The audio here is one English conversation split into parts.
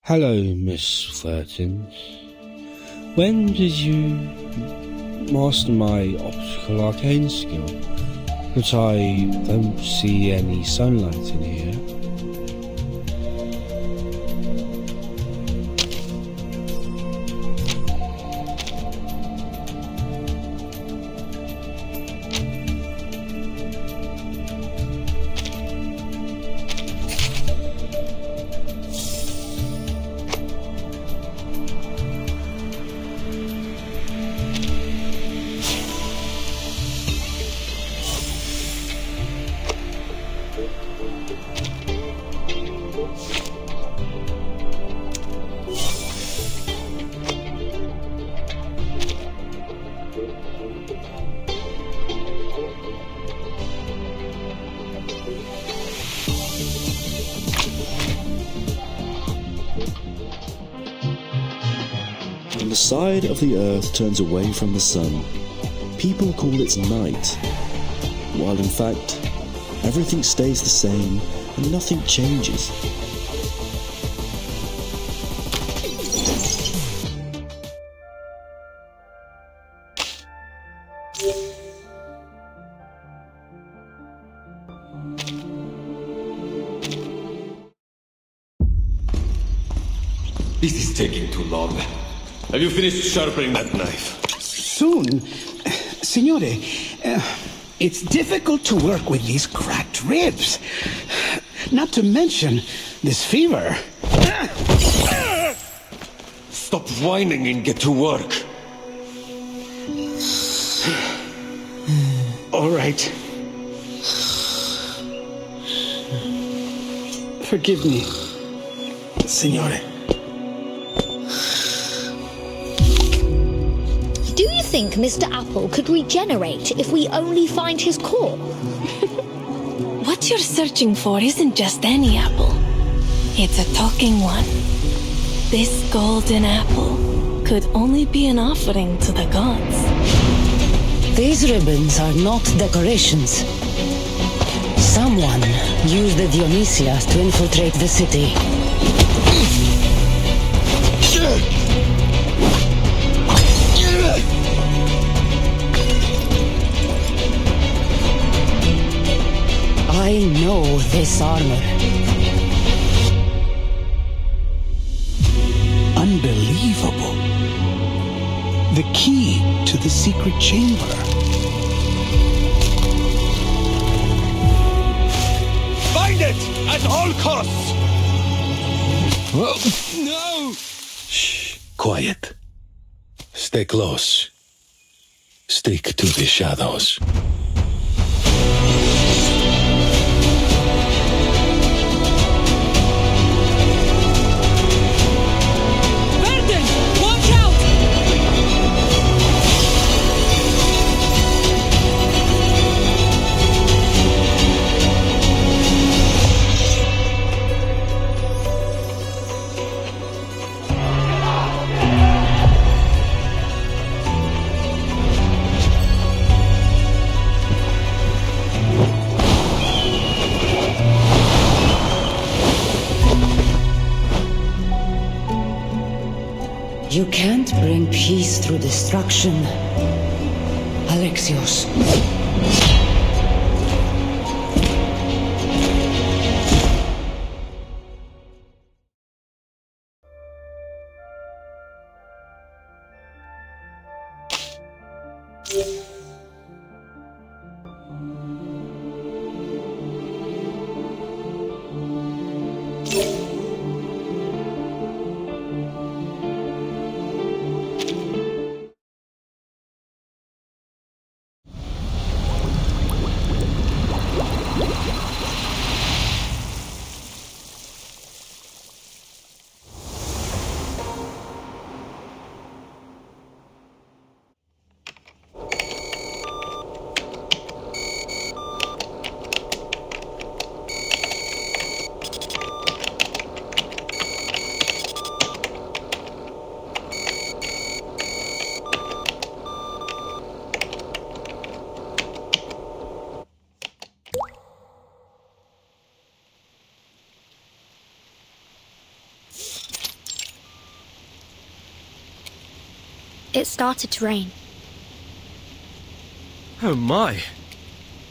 Hello, Miss Furtins. When did you master my optical arcane skill? But I don't see any sunlight in here. When the side of the earth turns away from the sun, people call it night, while in fact, everything stays the same and nothing changes. This is taking too long. Have you finished sharpening that knife? Soon. Signore, it's difficult to work with these cracked ribs. Not to mention this fever. Stop whining and get to work. All right. Forgive me, Signore. Do you think Mr. Apple could regenerate if we only find his core? What you're searching for isn't just any apple. It's a talking one. This golden apple could only be an offering to the gods. These ribbons are not decorations. Someone used the Dionysias to infiltrate the city. I know this armor. Unbelievable. The key to the secret chamber. Find it at all costs! No! Shh, quiet. Stay close. Stick to the shadows. You can't bring peace through destruction, Alexios. It started to rain. Oh my!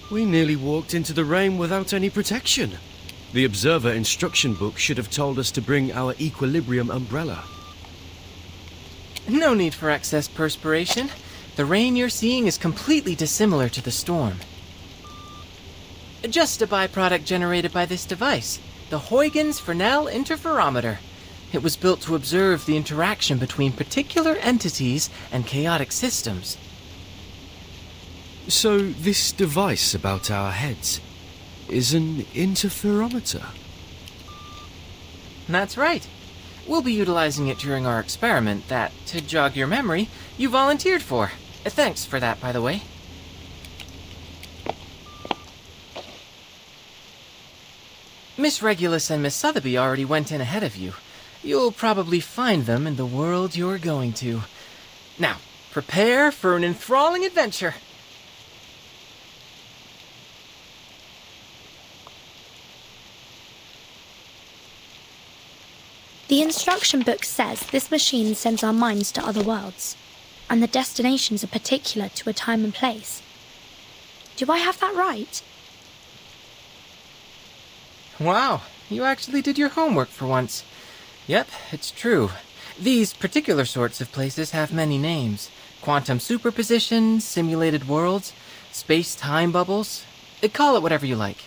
We nearly walked into the rain without any protection. The observer instruction book should have told us to bring our equilibrium umbrella. No need for excess perspiration. The rain you're seeing is completely dissimilar to the storm. Just a byproduct generated by this device, the Huygens Fresnel Interferometer. It was built to observe the interaction between particular entities and chaotic systems. So this device about our heads is an interferometer? That's right. We'll be utilizing it during our experiment that, to jog your memory, you volunteered for. Thanks for that, by the way. Miss Regulus and Miss Sotheby already went in ahead of you. You'll probably find them in the world you're going to. Now, prepare for an enthralling adventure. The instruction book says this machine sends our minds to other worlds, and the destinations are particular to a time and place. Do I have that right? Wow, you actually did your homework for once. Yep, it's true. These particular sorts of places have many names. Quantum superpositions, simulated worlds, space-time bubbles. Call it whatever you like.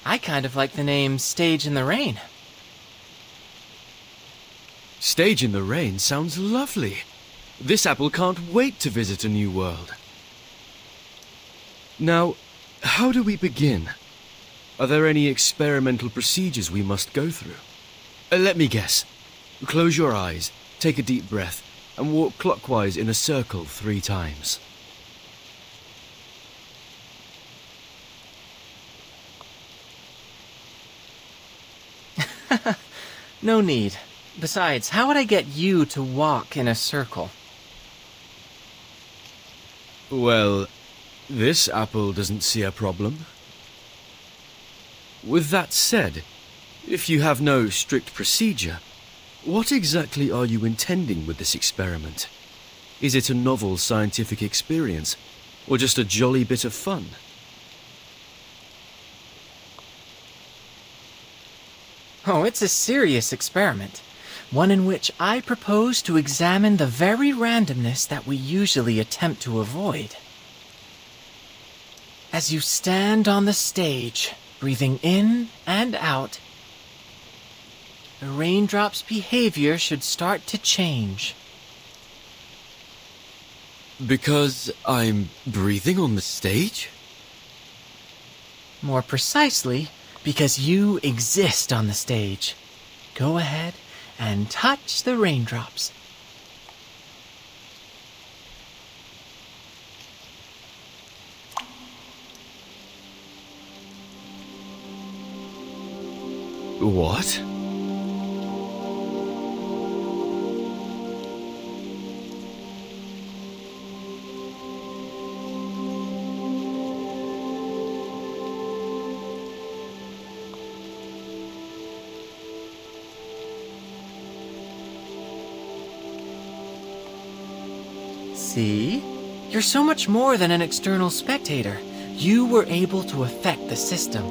I kind of like the name Stage in the Rain. Stage in the Rain sounds lovely. This apple can't wait to visit a new world. Now, how do we begin? Are there any experimental procedures we must go through? Let me guess. Close your eyes, take a deep breath, and walk clockwise in a circle 3 times. No need. Besides, how would I get you to walk in a circle? Well, this apple doesn't see a problem. With that said, if you have no strict procedure, what exactly are you intending with this experiment? Is it a novel scientific experience, or just a jolly bit of fun? Oh, it's a serious experiment. One in which I propose to examine the very randomness that we usually attempt to avoid. As you stand on the stage, breathing in and out, the raindrop's behavior should start to change. Because I'm breathing on the stage? More precisely, because you exist on the stage. Go ahead and touch the raindrops. What? See? You're so much more than an external spectator. You were able to affect the system.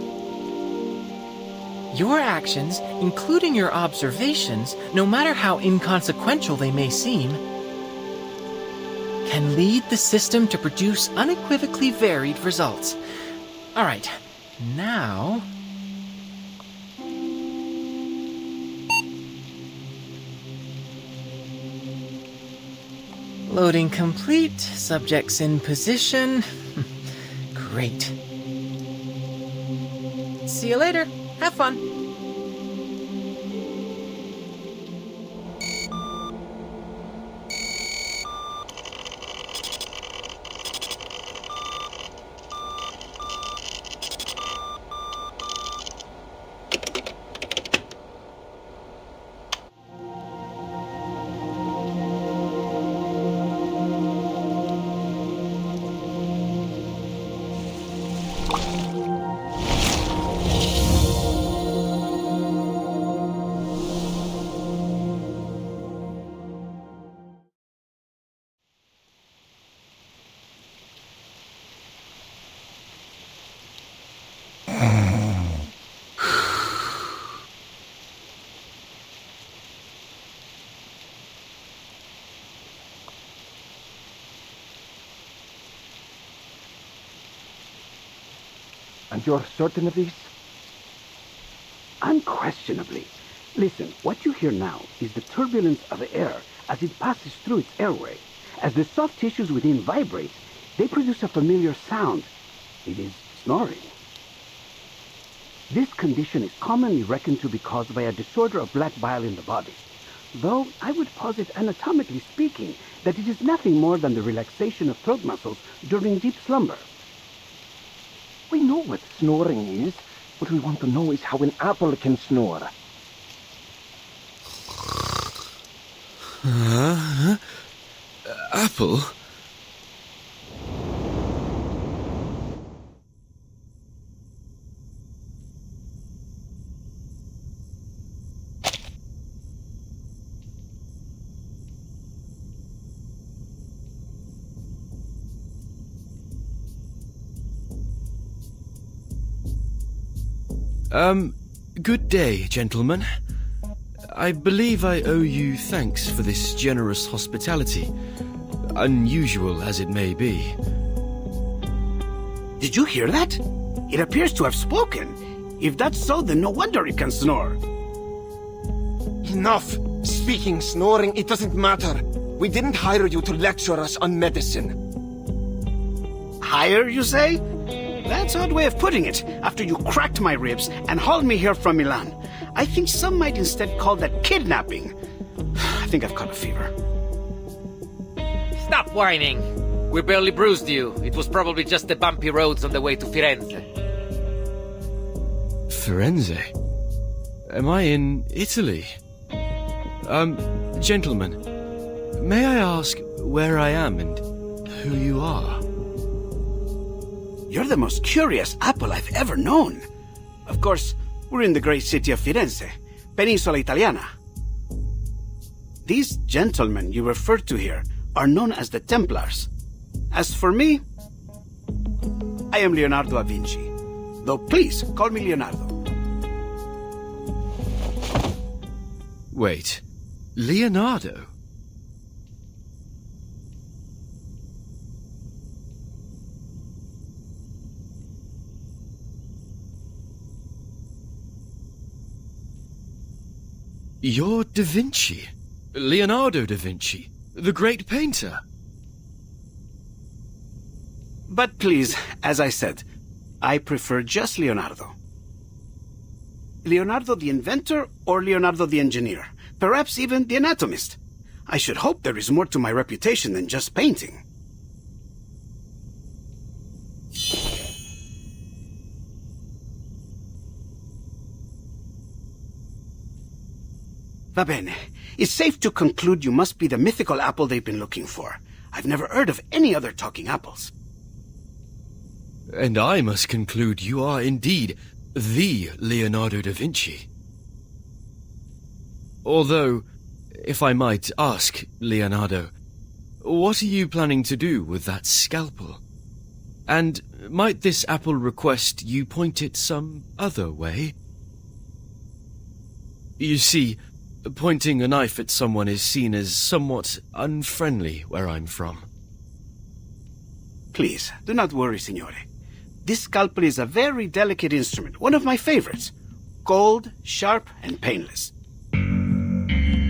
Your actions, including your observations, no matter how inconsequential they may seem, can lead the system to produce unequivocally varied results. All right, now... Loading complete, subjects in position. Great. See you later. Have fun. And you're certain of this? Unquestionably. Listen, what you hear now is the turbulence of the air as it passes through its airway. As the soft tissues within vibrate, they produce a familiar sound. It is snoring. This condition is commonly reckoned to be caused by a disorder of black bile in the body, though I would posit anatomically speaking that it is nothing more than the relaxation of throat muscles during deep slumber. We know what snoring is. What we want to know is how an apple can snore. Apple? Good day, gentlemen. I believe I owe you thanks for this generous hospitality, unusual as it may be. Did you hear that? It appears to have spoken. If that's so, then no wonder it can snore. Enough! Speaking, snoring, it doesn't matter. We didn't hire you to lecture us on medicine. Hire, you say? That's an odd way of putting it, after you cracked my ribs and hauled me here from Milan. I think some might instead call that kidnapping. I think I've caught a fever. Stop whining. We barely bruised you. It was probably just the bumpy roads on the way to Firenze. Firenze? Am I in Italy? Gentlemen, may I ask where I am and who you are? You're the most curious apple I've ever known. Of course, we're in the great city of Firenze, Peninsula Italiana. These gentlemen you referred to here are known as the Templars. As for me, I am Leonardo da Vinci. Though please, call me Leonardo. Wait, Leonardo? You're Da Vinci. Leonardo da Vinci, the great painter. But please, as I said, I prefer just Leonardo. Leonardo the inventor or Leonardo the engineer? Perhaps even the anatomist. I should hope there is more to my reputation than just painting. Va bene. It's safe to conclude you must be the mythical apple they've been looking for. I've never heard of any other talking apples. And I must conclude you are indeed the Leonardo da Vinci. Although, if I might ask, Leonardo, what are you planning to do with that scalpel? And might this apple request you point it some other way? You see, pointing a knife at someone is seen as somewhat unfriendly where I'm from. Please, do not worry, signore. This scalpel is a very delicate instrument, one of my favorites. Cold, sharp, and painless.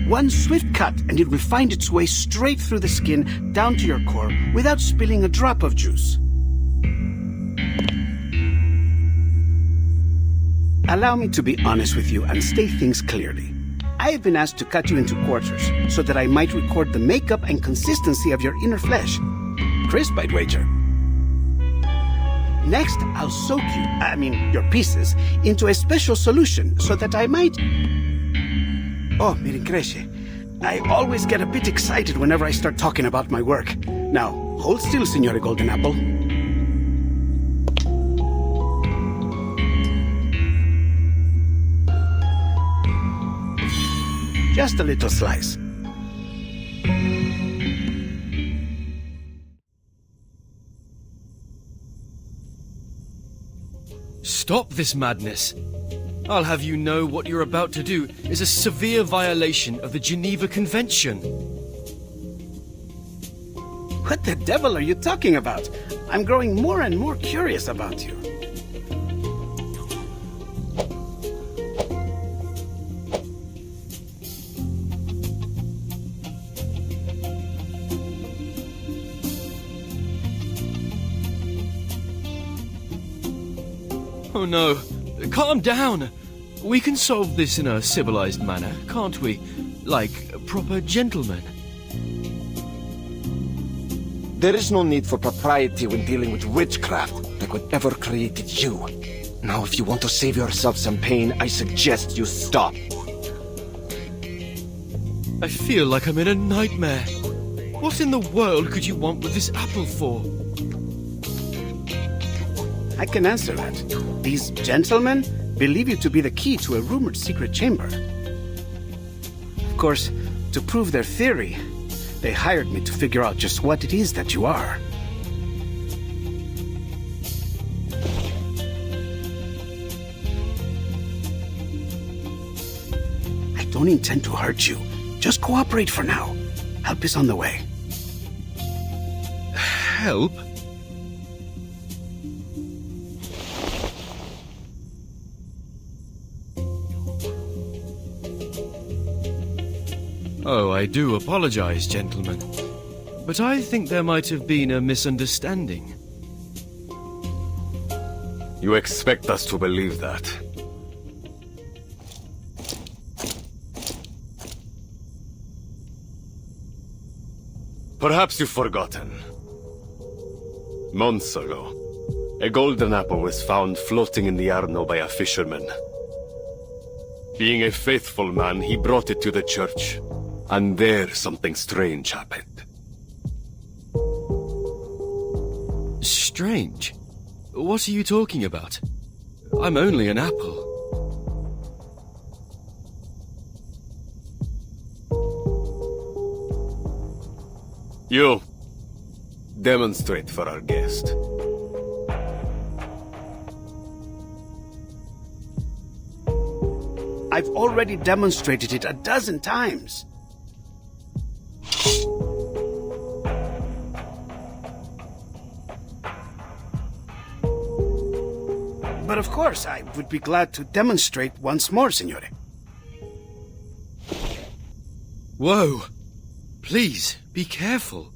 One swift cut and it will find its way straight through the skin down to your core without spilling a drop of juice. Allow me to be honest with you and state things clearly. I have been asked to cut you into quarters so that I might record the makeup and consistency of your inner flesh. Crisp, I'd wager. Next, I'll soak your pieces, into a special solution so that I might... Oh, mi rincresce. I always get a bit excited whenever I start talking about my work. Now, hold still, Signore Golden Apple. Just a little slice. Stop this madness. I'll have you know what you're about to do is a severe violation of the Geneva Convention. What the devil are you talking about? I'm growing more and more curious about you. Oh no, calm down. We can solve this in a civilized manner, can't we? Like proper gentlemen. There is no need for propriety when dealing with witchcraft, like whatever created you. Now, if you want to save yourself some pain, I suggest you stop. I feel like I'm in a nightmare. What in the world could you want with this apple for? I can answer that. These gentlemen believe you to be the key to a rumored secret chamber. Of course, to prove their theory, they hired me to figure out just what it is that you are. I don't intend to hurt you. Just cooperate for now. Help is on the way. Help? Oh, I do apologize, gentlemen. But I think there might have been a misunderstanding. You expect us to believe that? Perhaps you've forgotten. Months ago, a golden apple was found floating in the Arno by a fisherman. Being a faithful man, he brought it to the church. And there something strange happened. Strange? What are you talking about? I'm only an apple. You, demonstrate for our guest. I've already demonstrated it a dozen times. But of course, I would be glad to demonstrate once more, Signore. Whoa! Please, be careful.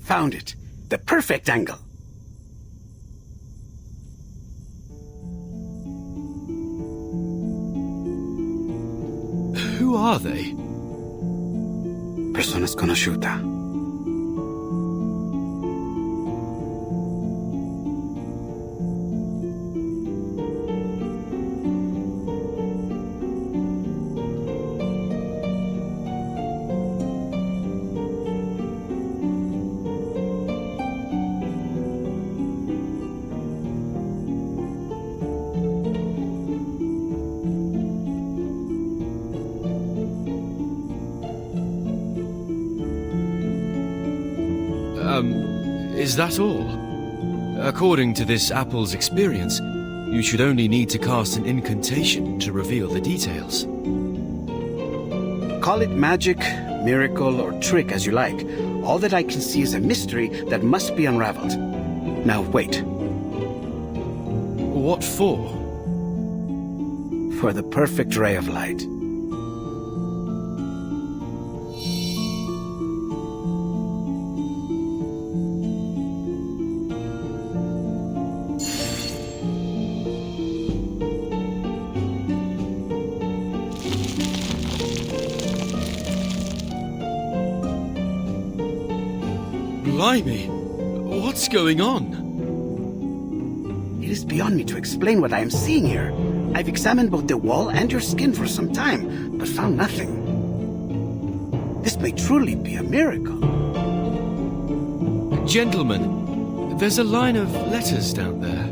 Found it. The perfect angle. Who are they? Persona sconosciuta. Is that all? According to this apple's experience, you should only need to cast an incantation to reveal the details. Call it magic, miracle, or trick as you like. All that I can see is a mystery that must be unraveled. Now wait. What for? For the perfect ray of light. Blimey! What's going on? It is beyond me to explain what I am seeing here. I've examined both the wall and your skin for some time, but found nothing. This may truly be a miracle. Gentlemen, there's a line of letters down there.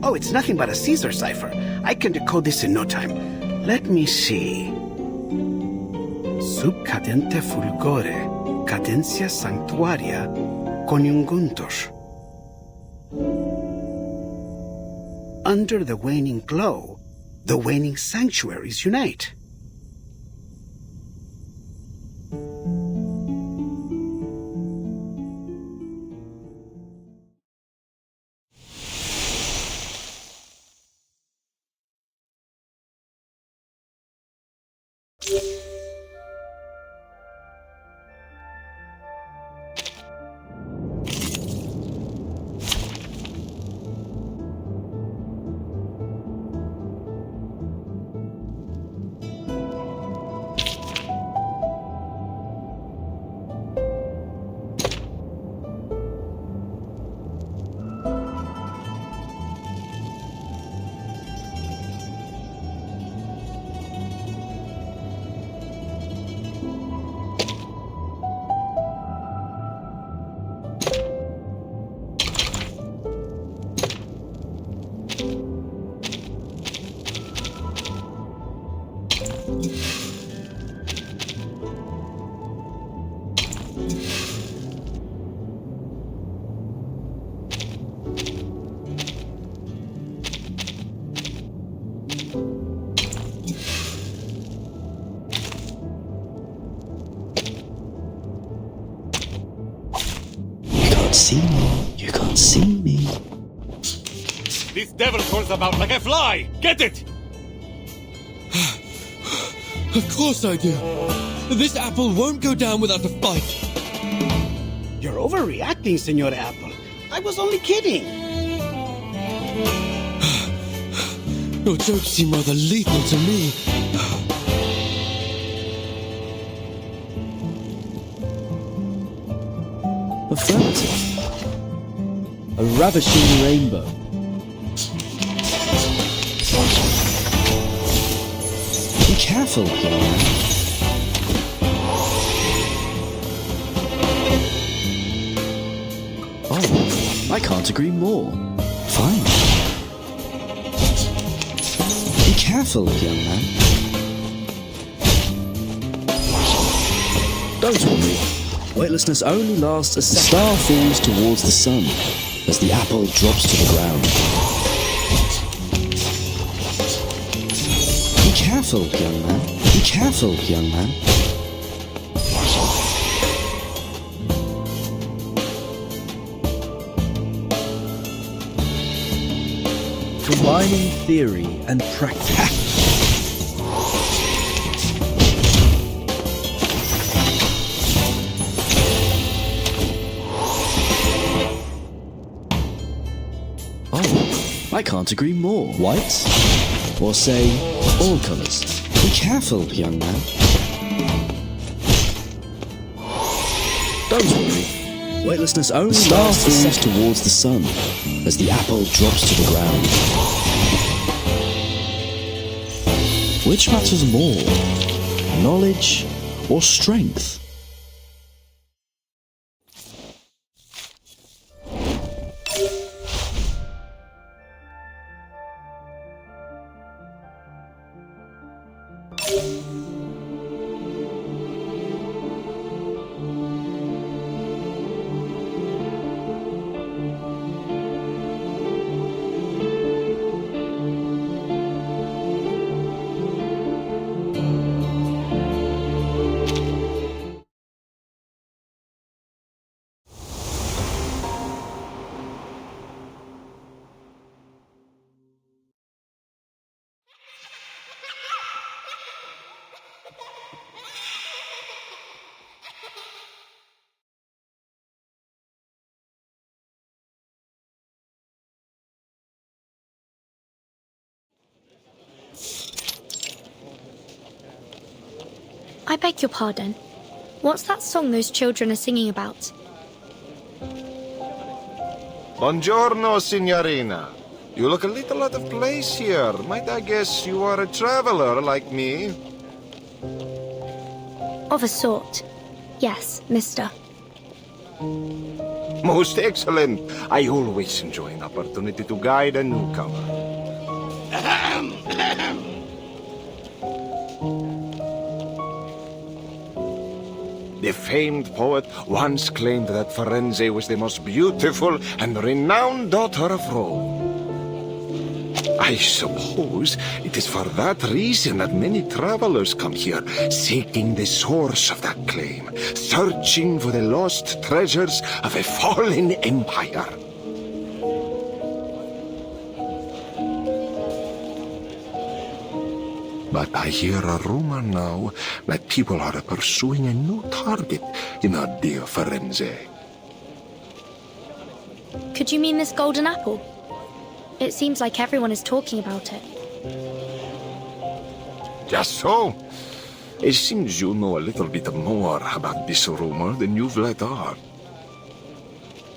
Oh, it's nothing but a Caesar cipher. I can decode this in no time. Let me see. Sub cadente fulgore, cadencia sanctuaria, coniunguntur. Under the waning glow, the waning sanctuaries unite. can't see me. You can't see me. This devil crawls about like a fly! Get it! Of course I do. This apple won't go down without a fight. You're overreacting, Senor Apple. I was only kidding. Your jokes seem rather lethal to me. Affirmative. A ravishing rainbow. Be careful, young man. Oh, I can't agree more. Fine. Be careful, young man. Don't worry. Weightlessness only lasts a second. The star falls towards the sun as the apple drops to the ground. Be careful, young man. Be careful, young man. Combining theory and practice. I can't agree more. White? Or say, all colours. Be careful, young man. Don't worry. Weightlessness only lasts a second. Towards the sun as the apple drops to the ground. Which matters more? Knowledge or strength? I beg your pardon. What's that song those children are singing about? Buongiorno, signorina. You look a little out of place here. Might I guess you are a traveler like me? Of a sort. Yes, mister. Most excellent. I always enjoy an opportunity to guide a newcomer. The famed poet once claimed that Firenze was the most beautiful and renowned daughter of Rome. I suppose it is for that reason that many travelers come here, seeking the source of that claim, searching for the lost treasures of a fallen empire. But I hear a rumor now that people are pursuing a new target in our dear Firenze. Could you mean this golden apple? It seems like everyone is talking about it. Just so. It seems you know a little bit more about this rumor than you've let on.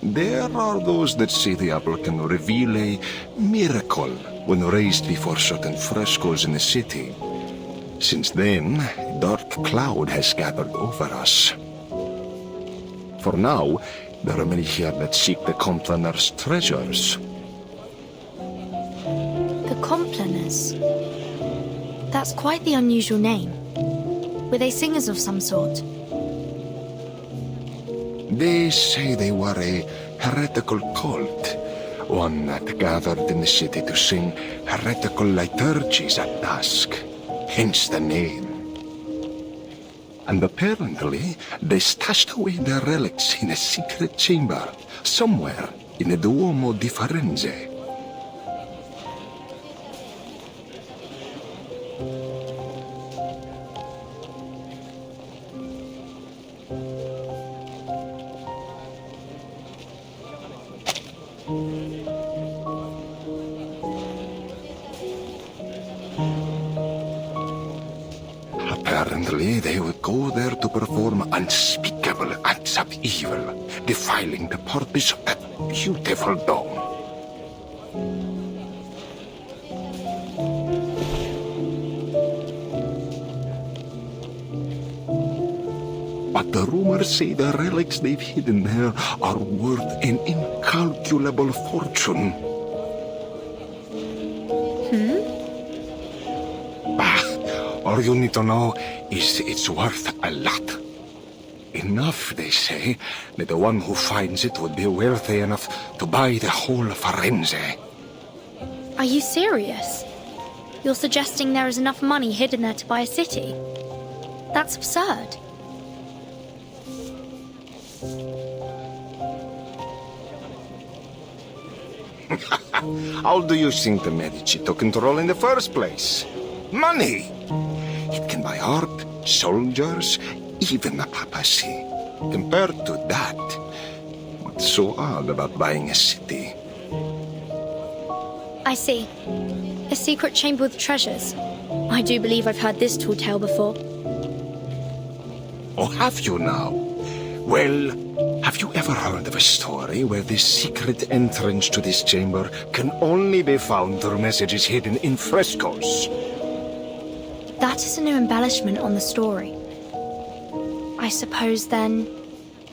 There are those that say the apple can reveal a miracle when raised before certain frescoes in the city. Since then, a dark cloud has gathered over us. For now, there are many here that seek the Complaners' treasures. The Complaners? That's quite the unusual name. Were they singers of some sort? They say they were a heretical cult, one that gathered in the city to sing heretical liturgies at dusk, hence the name. And apparently, they stashed away their relics in a secret chamber, somewhere in the Duomo di Firenze. Apparently, they would go there to perform unspeakable acts of evil, defiling the purpose of that beautiful dome. But the rumors say the relics they've hidden there are worth an incalculable fortune. All you need to know is it's worth a lot. Enough, they say, that the one who finds it would be wealthy enough to buy the whole Firenze. Are you serious? You're suggesting there is enough money hidden there to buy a city? That's absurd. How do you think the Medici took control in the first place? Money! It can buy art, soldiers, even the papacy. Compared to that, what's so odd about buying a city? I see. A secret chamber with treasures. I do believe I've heard this tall tale before. Oh, have you now? Well, have you ever heard of a story where the secret entrance to this chamber can only be found through messages hidden in frescoes? That is a new embellishment on the story. I suppose, then,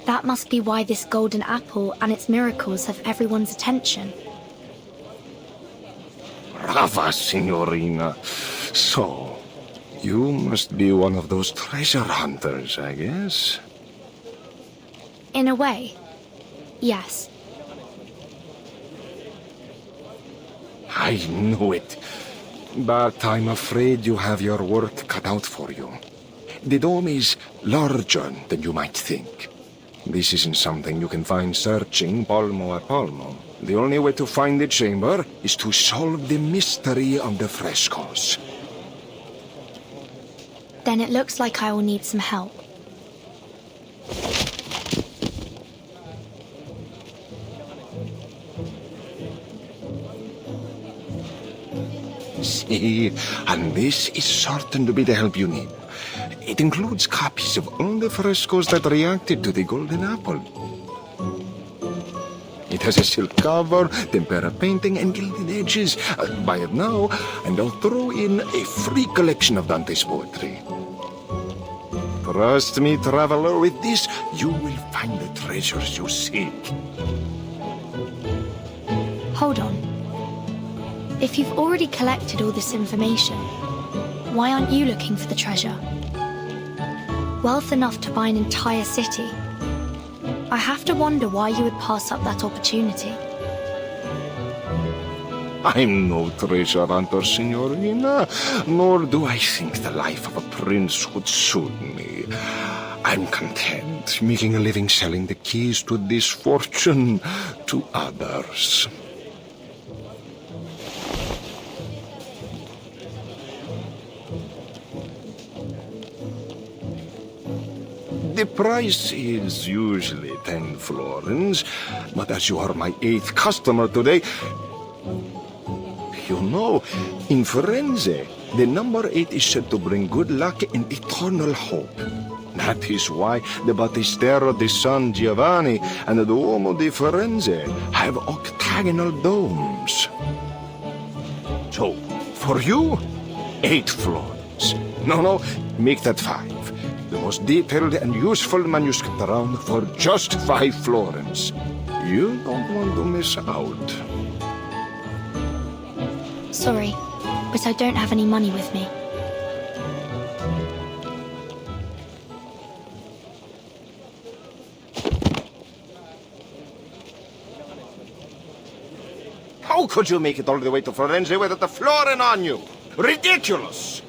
that must be why this golden apple and its miracles have everyone's attention. Brava, Signorina. So, you must be one of those treasure hunters, I guess? In a way, yes. I knew it. But I'm afraid you have your work cut out for you. The dome is larger than you might think. This isn't something you can find searching palmo a palmo. The only way to find the chamber is to solve the mystery of the frescoes. Then it looks like I will need some help. See, and this is certain to be the help you need. It includes copies of all the frescoes that reacted to the golden apple. It has a silk cover, tempera painting, and gilded edges. Buy it now, and I'll throw in a free collection of Dante's poetry. Trust me, traveler, with this, you will find the treasures you seek. Hold on. If you've already collected all this information, why aren't you looking for the treasure? Wealth enough to buy an entire city. I have to wonder why you would pass up that opportunity. I'm no treasure hunter, Signorina, nor do I think the life of a prince would suit me. I'm content making a living selling the keys to this fortune to others. The price is usually 10 florins, but as you are my 8th customer today, you know, in Firenze, the number 8 is said to bring good luck and eternal hope. That is why the Battistero di San Giovanni and the Duomo di Firenze have octagonal domes. So, for you, 8 florins. No, make that 5. The most detailed and useful manuscript around for just 5 florins. You don't want to miss out. Sorry, but I don't have any money with me. How could you make it all the way to Firenze without a florin on you? Ridiculous!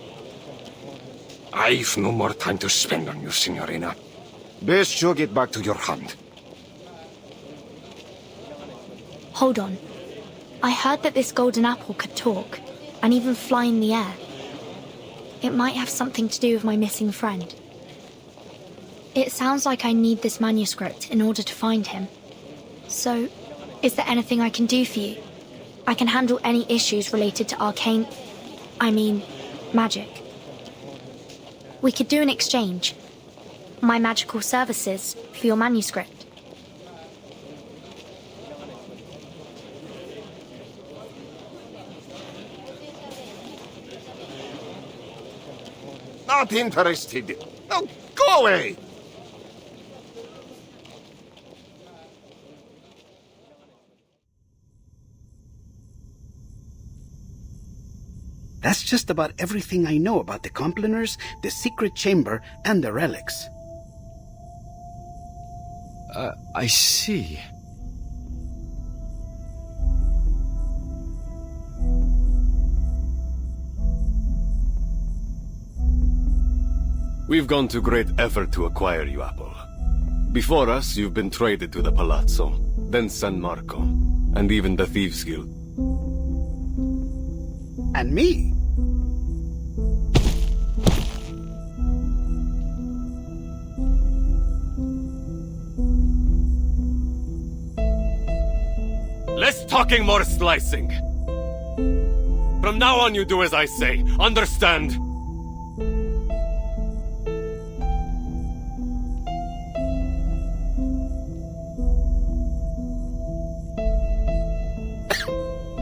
I've no more time to spend on you, Signorina. Best you get back to your hunt. Hold on. I heard that this golden apple could talk, and even fly in the air. It might have something to do with my missing friend. It sounds like I need this manuscript in order to find him. So, is there anything I can do for you? I can handle any issues related to magic. We could do an exchange. My magical services for your manuscript. Not interested. No, go away! That's just about everything I know about the Complaners, the secret chamber, and the relics. I see. We've gone to great effort to acquire you, Apple. Before us, you've been traded to the Palazzo, then San Marco, and even the Thieves' Guild. And me? Less talking, more slicing. From now on, you do as I say. Understand?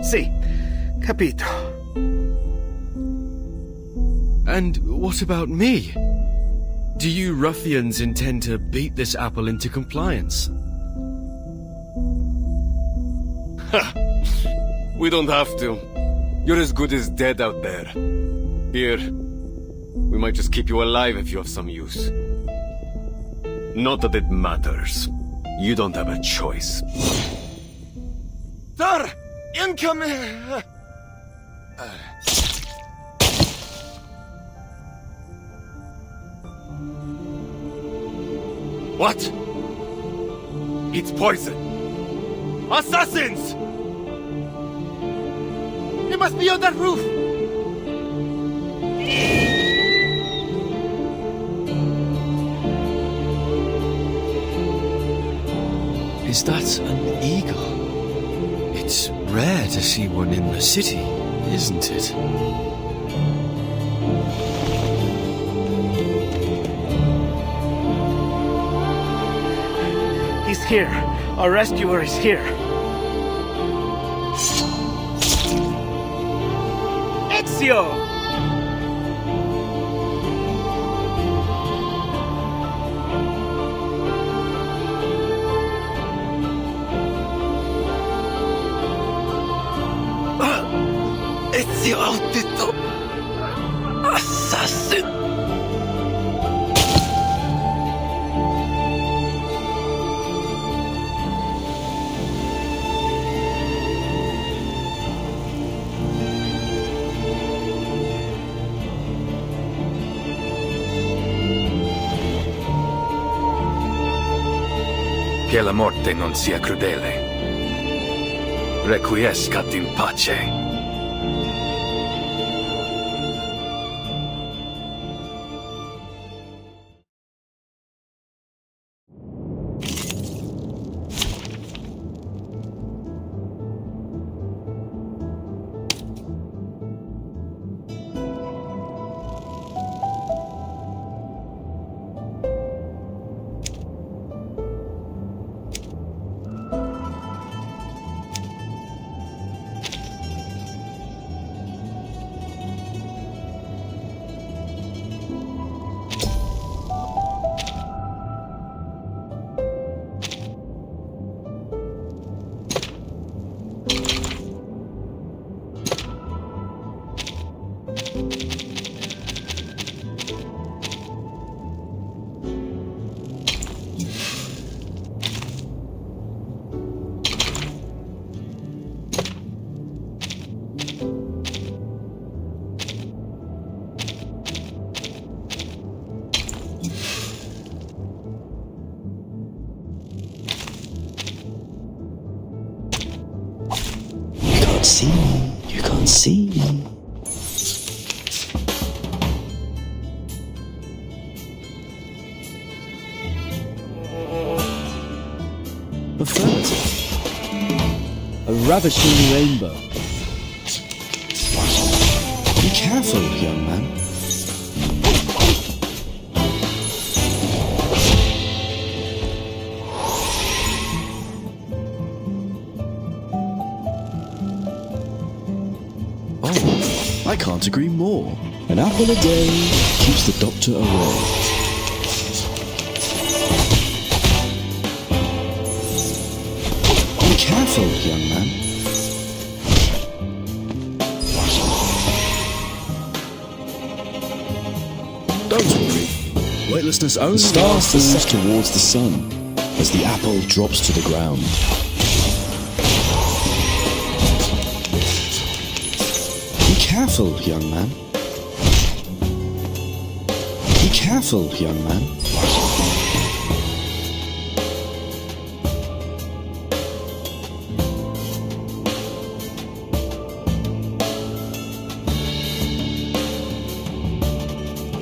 Si, capito. And what about me? Do you ruffians intend to beat this apple into compliance? We don't have to. You're as good as dead out there. Here, we might just keep you alive if you have some use. Not that it matters. You don't have a choice. Sir! Incoming! What? It's poison! Assassins! They must be on that roof! Is that an eagle? It's rare to see one in the city, isn't it? He's here. Our rescuer is here. Ezio! Ezio Audito! Assassin! Che la morte non sia crudele. Requiescat in pace. can't see me. You can't see me. Affirmative. A ravishing rainbow. Be careful, young man. Oh, I can't agree more. An apple a day keeps the doctor away. Be careful, young man. Don't worry. Weightlessness only. The star falls towards the sun as the apple drops to the ground. Be careful, young man. Be careful, young man.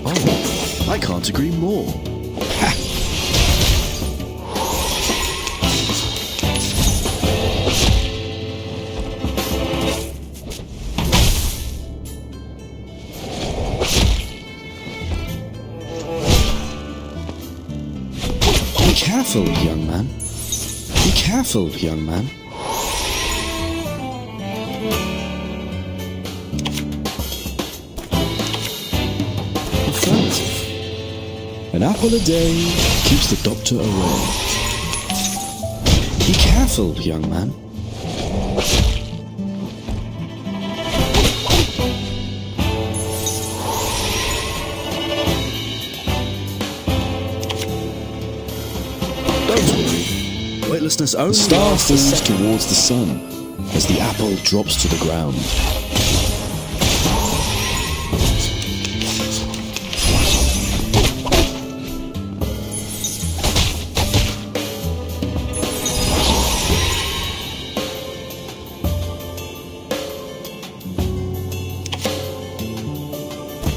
Oh, I can't agree more. Ha! Be careful, young man. Be careful, young man. Affirmative. An apple a day keeps the doctor away. Be careful, young man. Don't worry. Weightlessness only. The star falls towards the sun as the apple drops to the ground.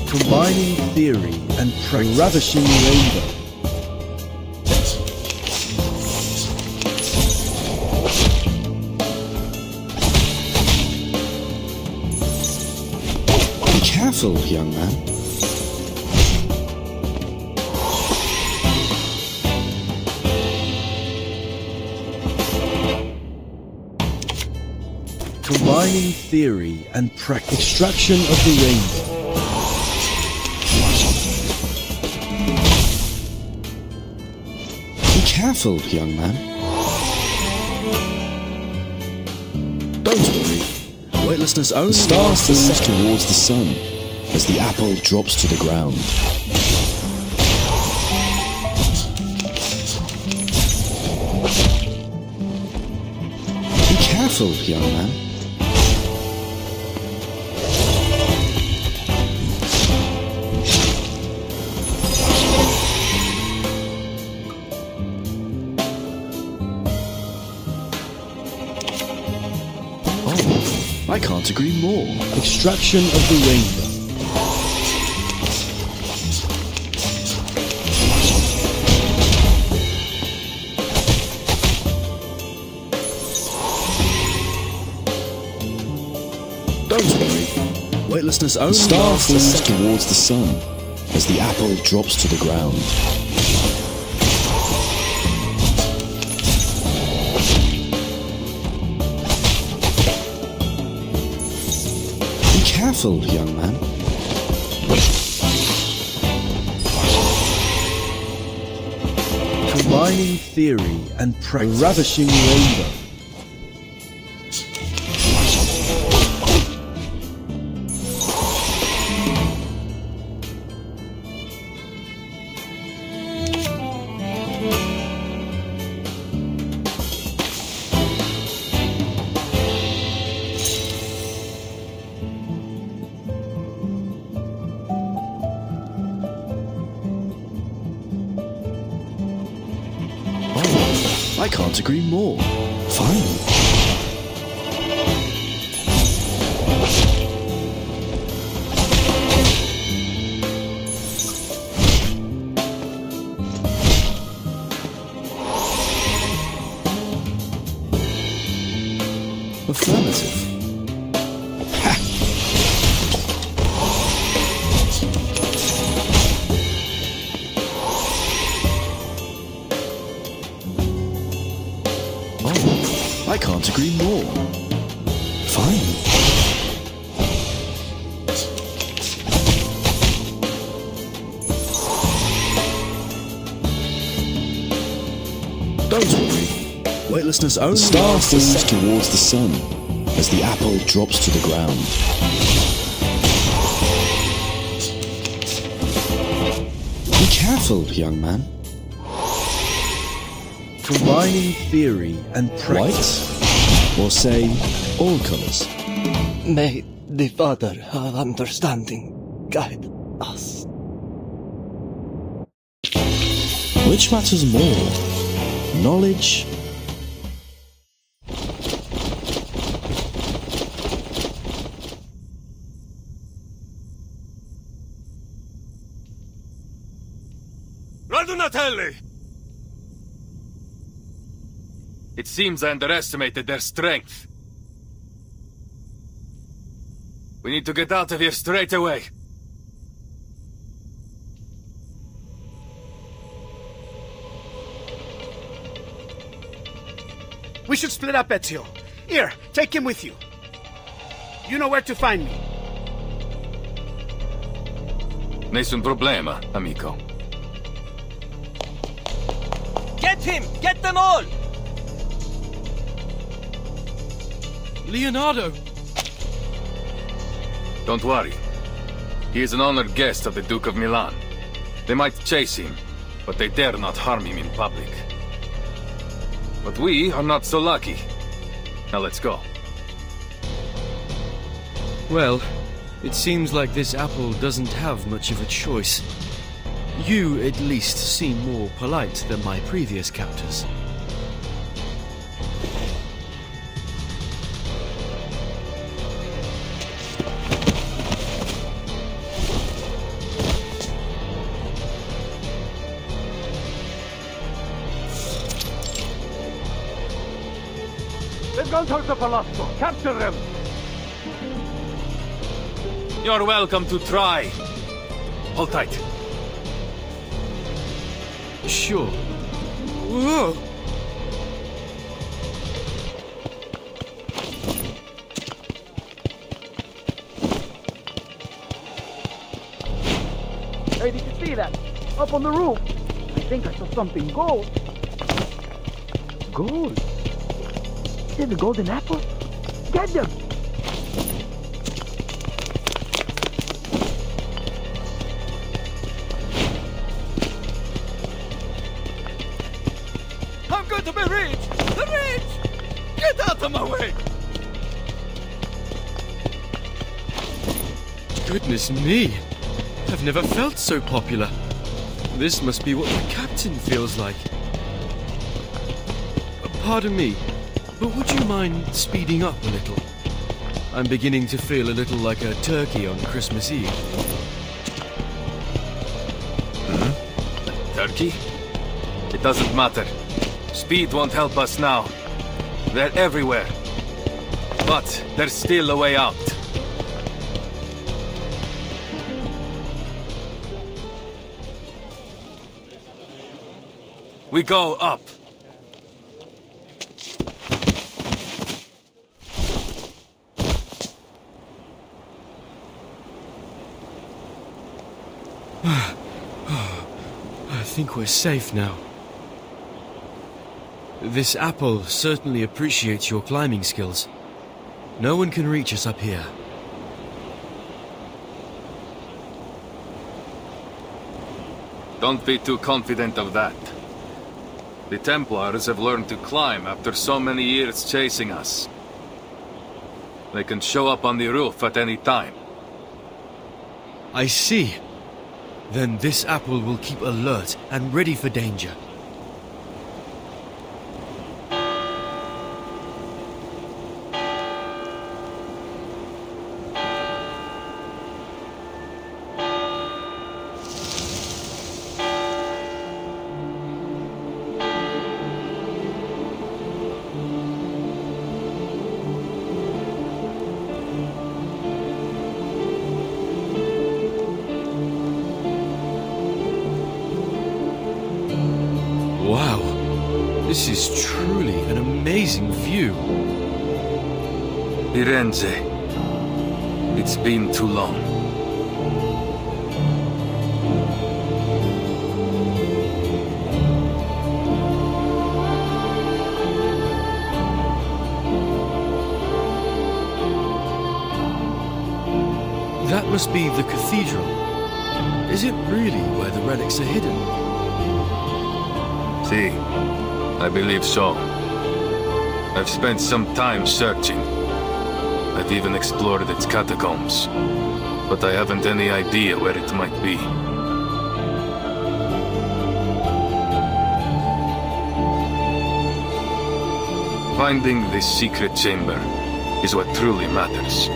Combining theory and practice. A ravishing rainbow. Be careful, young man. Combining theory and practice. Extraction of the rainbow. Be careful, young man. Don't worry. Weightlessness only. The star falls towards the sun as the apple drops to the ground. Be careful, young man. I can't agree more. Extraction of the rainbow. Don't worry. Weightlessness only. The star falls towards the sun as the apple drops to the ground. Be careful, young man. Combining theory and practice. A ravishing rainbow. I can't agree more. Fine. Affirmative. Oh, I can't agree more. Fine. Don't worry. Weightlessness only. The star falls towards the sun as the apple drops to the ground. Be careful, young man. Combining theory and practice. White? Or say, all colours? May the Father of understanding guide us. Which matters more? Knowledge? Radunatelli! It seems I underestimated their strength. We need to get out of here straight away. We should split up, Ezio. Here, take him with you. You know where to find me. Nessun problema, amico. Get him! Get them all! Leonardo! Don't worry. He is an honored guest of the Duke of Milan. They might chase him, but they dare not harm him in public. But we are not so lucky. Now let's go. Well, it seems like this apple doesn't have much of a choice. You, at least, seem more polite than my previous captors. They've gone towards the palazzo. Capture them! You're welcome to try. Hold tight. Sure. Whoa! Hey, did you see that? Up on the roof. I think I saw something gold. Gold? Is it the golden apple? Get them! I'm going to be rich! The rich! Get out of my way! Goodness me! I've never felt so popular. This must be what the captain feels like. Pardon me, but would you mind speeding up a little? I'm beginning to feel a little like a turkey on Christmas Eve. Turkey? It doesn't matter. Speed won't help us now. They're everywhere. But there's still a way out. We go up. I think we're safe now. This apple certainly appreciates your climbing skills. No one can reach us up here. Don't be too confident of that. The Templars have learned to climb after so many years chasing us. They can show up on the roof at any time. I see. Then this apple will keep alert and ready for danger. Wow. This is truly an amazing view. Firenze. It's been too long. That must be the cathedral. Is it really where the relics are hidden? See, I believe so. I've spent some time searching. I've even explored its catacombs. But I haven't any idea where it might be. Finding this secret chamber is what truly matters.